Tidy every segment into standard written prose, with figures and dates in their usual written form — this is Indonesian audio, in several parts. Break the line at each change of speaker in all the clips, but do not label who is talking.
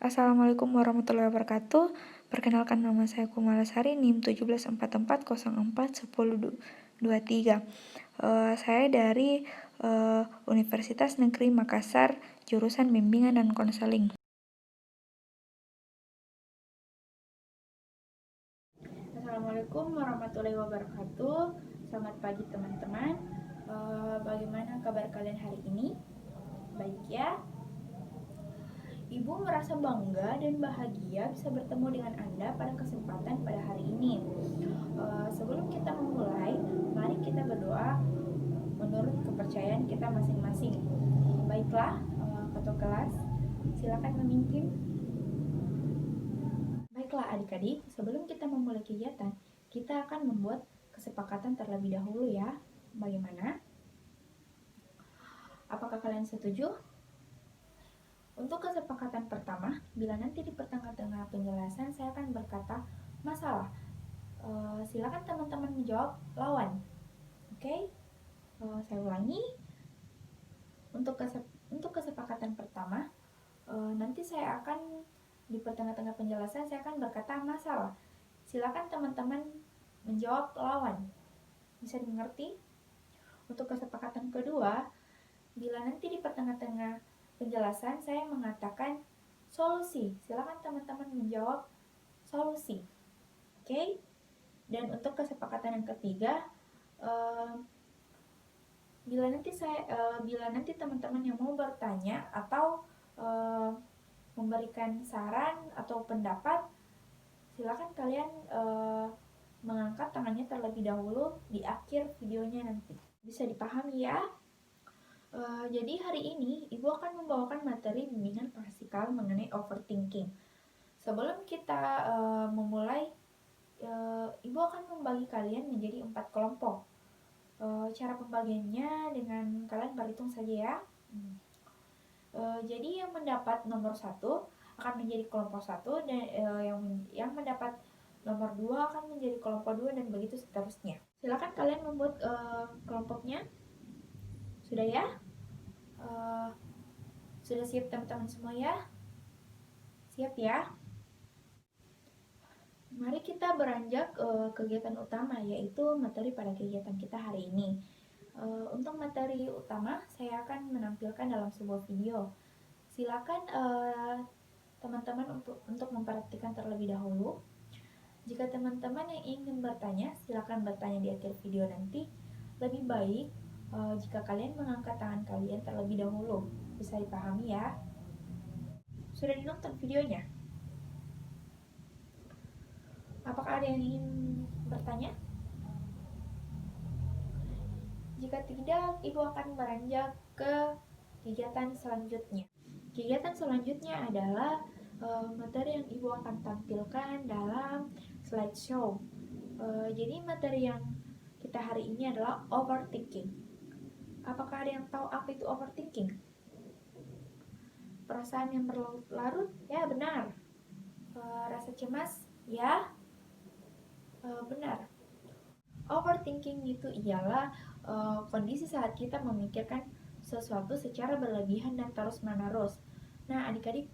Assalamualaikum warahmatullahi wabarakatuh. Perkenalkan, nama saya Kumalasari, NIM 1744041023. Saya dari Universitas Negeri Makassar, jurusan Bimbingan dan Konseling.
Assalamualaikum warahmatullahi wabarakatuh. Selamat pagi teman-teman. Bagaimana kabar kalian hari ini? Baik ya. Ibu merasa bangga dan bahagia bisa bertemu dengan Anda pada kesempatan pada hari ini. Sebelum kita memulai, mari kita berdoa menurut kepercayaan kita masing-masing. Baiklah, ketua kelas, silakan memimpin. Baiklah adik-adik, sebelum kita memulai kegiatan, kita akan membuat kesepakatan terlebih dahulu ya. Bagaimana? Apakah kalian setuju? Untuk kesepakatan pertama, bila nanti di tengah-tengah penjelasan saya akan berkata masalah, silakan teman-teman menjawab lawan. Oke? Saya ulangi. Untuk kesepakatan pertama, nanti saya akan di tengah-tengah penjelasan saya akan berkata masalah. Silakan teman-teman menjawab lawan. Bisa dimengerti? Untuk kesepakatan kedua, bila nanti di tengah-tengah penjelasan saya mengatakan solusi, silakan teman-teman menjawab solusi. Oke? Dan untuk kesepakatan yang ketiga, bila nanti teman-teman yang mau bertanya atau memberikan saran atau pendapat, silakan kalian mengangkat tangannya terlebih dahulu di akhir videonya nanti. Bisa dipahami ya? Jadi hari ini Ibu akan membawakan materi bimbingan praktikal mengenai overthinking. Sebelum kita memulai, Ibu akan membagi kalian menjadi 4 kelompok. Cara pembagiannya dengan kalian berhitung saja ya. Jadi yang mendapat nomor 1 akan menjadi kelompok 1 dan yang mendapat nomor 2 akan menjadi kelompok 2 dan begitu seterusnya. Silakan kalian membuat kelompoknya. Sudah ya? Sudah siap teman-teman semua ya? Siap ya? Mari kita beranjak kegiatan utama, yaitu materi pada kegiatan kita hari ini. Untuk materi utama, saya akan menampilkan dalam sebuah video. Silakan teman-teman untuk memperhatikan terlebih dahulu. Jika teman-teman yang ingin bertanya, silakan bertanya di akhir video nanti. Lebih baik jika kalian mengangkat tangan kalian terlebih dahulu. Bisa dipahami ya? Sudah dinonton videonya? Apakah ada yang ingin bertanya? Jika tidak, Ibu akan beranjak ke kegiatan selanjutnya. Kegiatan selanjutnya adalah materi yang Ibu akan tampilkan dalam slideshow. Jadi materi yang kita hari ini adalah overthinking. Apakah ada yang tahu apa itu overthinking? Perasaan yang berlarut-larut? Ya, benar. Rasa cemas? Ya, benar. Overthinking itu ialah kondisi saat kita memikirkan sesuatu secara berlebihan dan terus-menerus. Nah, adik-adik,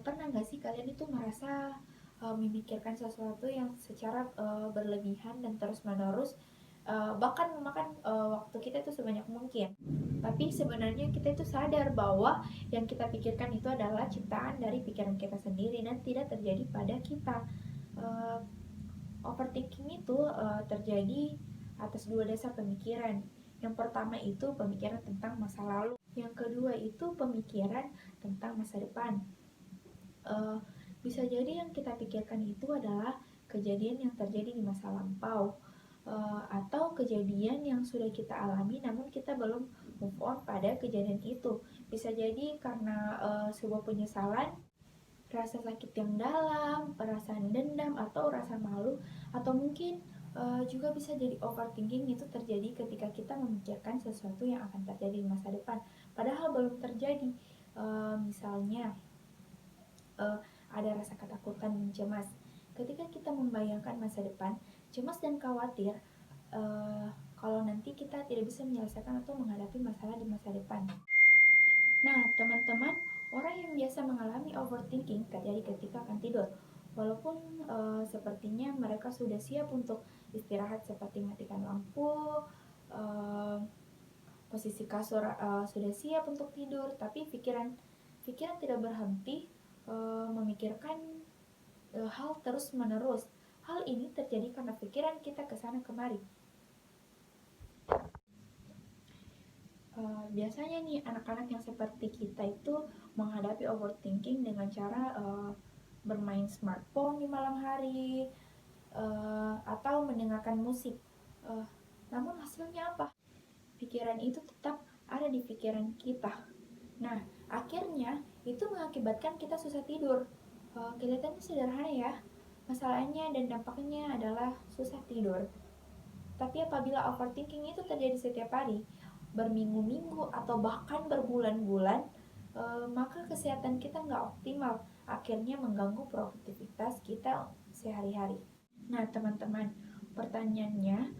pernah nggak sih kalian itu merasa memikirkan sesuatu yang secara berlebihan dan terus-menerus, bahkan memakan waktu kita itu sebanyak mungkin? Tapi sebenarnya kita itu sadar bahwa yang kita pikirkan itu adalah ciptaan dari pikiran kita sendiri dan tidak terjadi pada kita. Overthinking itu terjadi atas 2 dasar pemikiran. Yang pertama itu pemikiran tentang masa lalu. Yang kedua itu pemikiran tentang masa depan. Bisa jadi yang kita pikirkan itu adalah kejadian yang terjadi di masa lampau, atau kejadian yang sudah kita alami namun kita belum move on pada kejadian itu. Bisa jadi karena sebuah penyesalan, rasa sakit yang dalam, perasaan dendam, atau rasa malu, atau mungkin juga bisa jadi overthinking itu terjadi ketika kita memikirkan sesuatu yang akan terjadi di masa depan padahal belum terjadi. Misalnya ada rasa ketakutan dan cemas. Ketika kita membayangkan masa depan, cemas dan khawatir kalau nanti kita tidak bisa menyelesaikan atau menghadapi masalah di masa depan. Nah, teman-teman, Orang yang biasa mengalami overthinking terjadi ketika akan tidur. Walaupun sepertinya mereka sudah siap untuk istirahat seperti matikan lampu, posisi kasur sudah siap untuk tidur, tapi pikiran tidak berhenti memikirkan hal terus menerus. Hal ini terjadi karena pikiran kita kesana kemari. Biasanya nih anak-anak yang seperti kita itu menghadapi overthinking dengan cara bermain smartphone di malam hari atau mendengarkan musik. Namun hasilnya apa? Pikiran itu tetap ada di pikiran kita. Nah, akhirnya itu mengakibatkan kita susah tidur. Kelihatannya sederhana ya, masalahnya dan dampaknya adalah susah tidur. Tapi apabila overthinking itu terjadi setiap hari, berminggu-minggu atau bahkan berbulan-bulan, maka kesehatan kita nggak optimal, akhirnya mengganggu produktivitas kita sehari-hari. Nah teman-teman, pertanyaannya,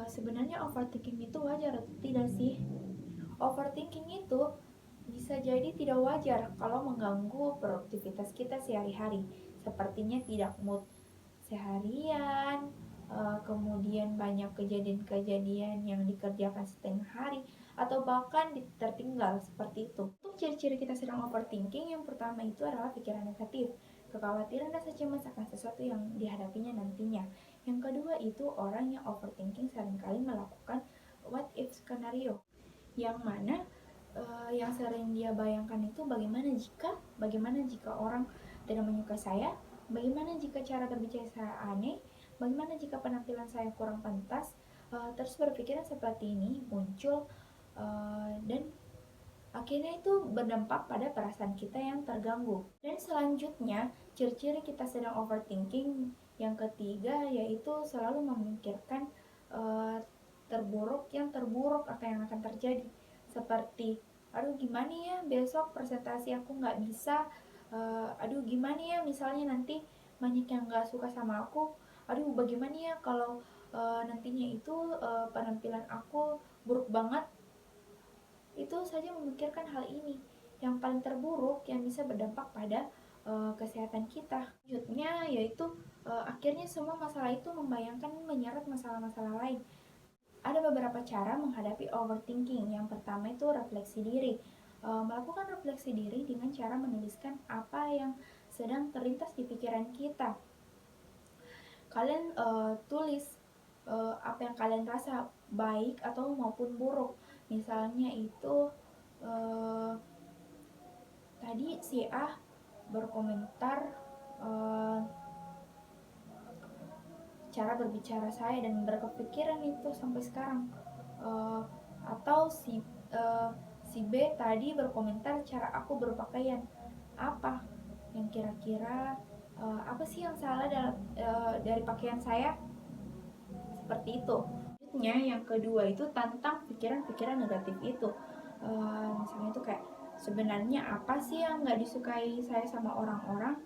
sebenarnya overthinking itu wajar atau tidak sih? Overthinking itu bisa jadi tidak wajar kalau mengganggu produktivitas kita sehari-hari, sepertinya tidak mood seharian, kemudian banyak kejadian-kejadian yang dikerjakan setengah hari, atau bahkan tertinggal seperti itu. Untuk ciri-ciri kita sedang overthinking, yang pertama itu adalah pikiran negatif, kekhawatiran rasa cemas akan sesuatu yang dihadapinya nantinya. Yang kedua itu orang yang overthinking seringkali melakukan what if skenario, yang mana yang sering dia bayangkan itu bagaimana jika orang tidak menyukai saya, bagaimana jika cara berbicara saya aneh, bagaimana jika penampilan saya kurang pantas. Terus berpikiran seperti ini muncul dan akhirnya itu berdampak pada perasaan kita yang terganggu. Dan selanjutnya, ciri-ciri kita sedang overthinking yang ketiga yaitu selalu memikirkan terburuk apa yang akan terjadi, seperti aduh gimana ya besok presentasi aku nggak bisa, aduh gimana ya misalnya nanti banyak yang nggak suka sama aku, aduh bagaimana ya kalau nantinya itu penampilan aku buruk banget. Itu saja memikirkan hal ini yang paling terburuk yang bisa berdampak pada kesehatan kita. Selanjutnya yaitu akhirnya semua masalah itu membayangkan menyeret masalah-masalah lain. Ada beberapa cara menghadapi overthinking. Yang pertama itu refleksi diri. Melakukan refleksi diri dengan cara menuliskan apa yang sedang terlintas di pikiran kita. Kalian tulis apa yang kalian rasa, baik atau maupun buruk. Misalnya itu tadi si A berkomentar cara berbicara saya dan berkepikiran itu sampai sekarang, atau si B tadi berkomentar cara aku berpakaian, apa yang kira-kira apa sih yang salah dari pakaian saya, seperti itu. Selanjutnya yang kedua itu tentang pikiran-pikiran negatif itu, misalnya itu kayak sebenarnya apa sih yang nggak disukai saya sama orang-orang,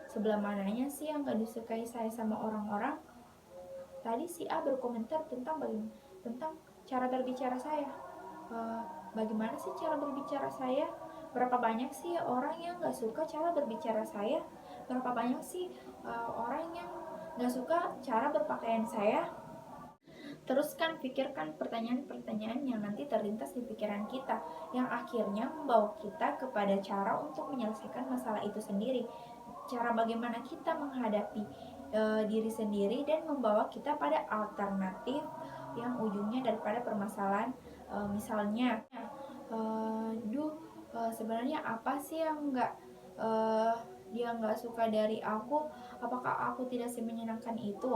sebelah mananya sih yang nggak disukai saya sama orang-orang. Tadi si A berkomentar tentang cara berbicara saya. Bagaimana sih cara berbicara saya? Berapa banyak sih orang yang nggak suka cara berbicara saya? Berapa banyak sih orang yang nggak suka cara berpakaian saya? Teruskan pikirkan pertanyaan-pertanyaan yang nanti terlintas di pikiran kita, yang akhirnya membawa kita kepada cara untuk menyelesaikan masalah itu sendiri. Cara bagaimana kita menghadapi diri sendiri dan membawa kita pada alternatif yang ujungnya daripada permasalahan. Misalnya, sebenarnya apa sih yang dia nggak suka dari aku? Apakah aku tidak semenyenangkan itu?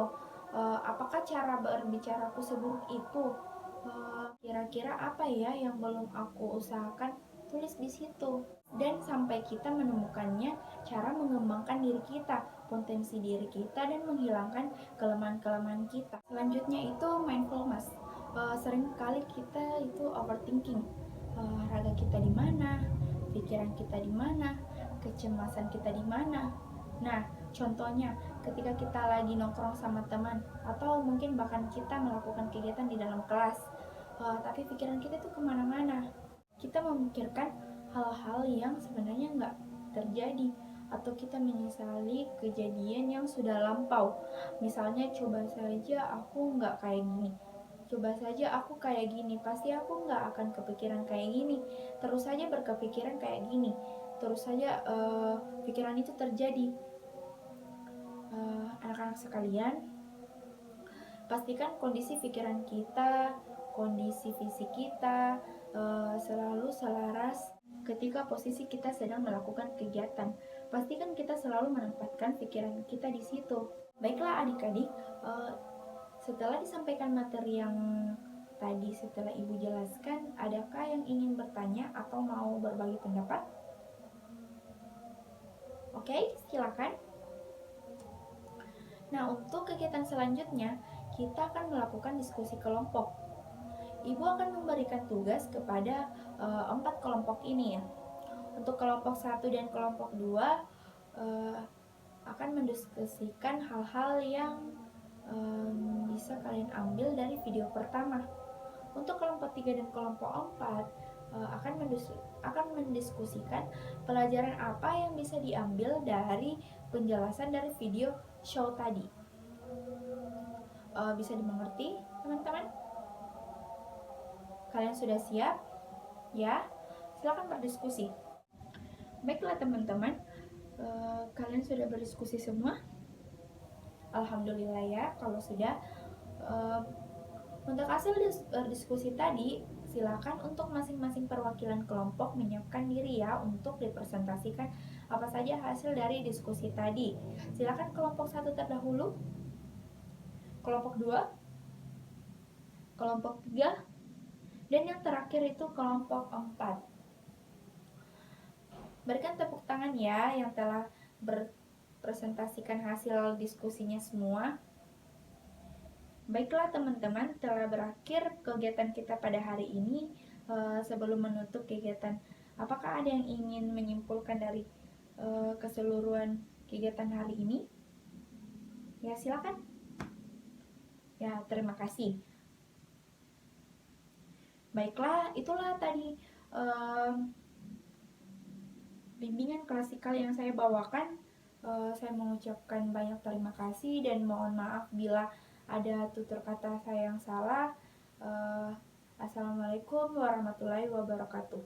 Apakah cara berbicaraku seburuk itu? Kira-kira apa ya yang belum aku usahakan? Tulis di situ. Dan sampai kita menemukannya, cara mengembangkan diri kita, potensi diri kita, dan menghilangkan kelemahan-kelemahan kita. Selanjutnya itu mindfulness. Seringkali kita itu overthinking. Raga kita di mana, pikiran kita di mana, kecemasan kita di mana. Nah, contohnya ketika kita lagi nongkrong sama teman, atau mungkin bahkan kita melakukan kegiatan di dalam kelas, tapi pikiran kita tuh kemana-mana. Kita memikirkan hal-hal yang sebenarnya nggak terjadi, atau kita menyesali kejadian yang sudah lampau. Misalnya, coba saja aku nggak kayak gini, coba saja aku kayak gini, pasti aku nggak akan kepikiran kayak gini, terus saja berkepikiran kayak gini, terus saja pikiran itu terjadi. Anak-anak sekalian, pastikan kondisi pikiran kita, kondisi fisik kita selalu selaras ketika posisi kita sedang melakukan kegiatan. Pastikan kita selalu menempatkan pikiran kita di situ. Baiklah adik-adik, setelah disampaikan materi yang tadi setelah Ibu jelaskan, adakah yang ingin bertanya atau mau berbagi pendapat? Oke, silakan. Nah, untuk kegiatan selanjutnya, kita akan melakukan diskusi kelompok. Ibu akan memberikan tugas kepada 4 kelompok ini ya. Untuk kelompok 1 dan kelompok 2 akan mendiskusikan hal-hal yang bisa kalian ambil dari video pertama. Untuk kelompok 3 dan kelompok 4 akan mendiskusikan pelajaran apa yang bisa diambil dari penjelasan dari video show tadi. Bisa dimengerti, teman-teman? Kalian sudah siap? Ya, silakan berdiskusi. Baiklah teman-teman, kalian sudah berdiskusi semua? Alhamdulillah ya, kalau sudah. Untuk hasil diskusi tadi, silakan untuk masing-masing perwakilan kelompok menyiapkan diri ya untuk dipresentasikan apa saja hasil dari diskusi tadi. Silakan kelompok 1 terdahulu, kelompok 2, kelompok 3, dan yang terakhir itu kelompok 4. Berikan tepuk tangan ya yang telah berpresentasikan hasil diskusinya semua. Baiklah teman-teman, telah berakhir kegiatan kita pada hari ini. Sebelum menutup kegiatan, apakah ada yang ingin menyimpulkan dari keseluruhan kegiatan hari ini? Ya, silakan. Ya, terima kasih. Baiklah, itulah tadi bimbingan klasikal yang saya bawakan. Saya mengucapkan banyak terima kasih dan mohon maaf bila ada tutur kata saya yang salah. Assalamualaikum warahmatullahi wabarakatuh.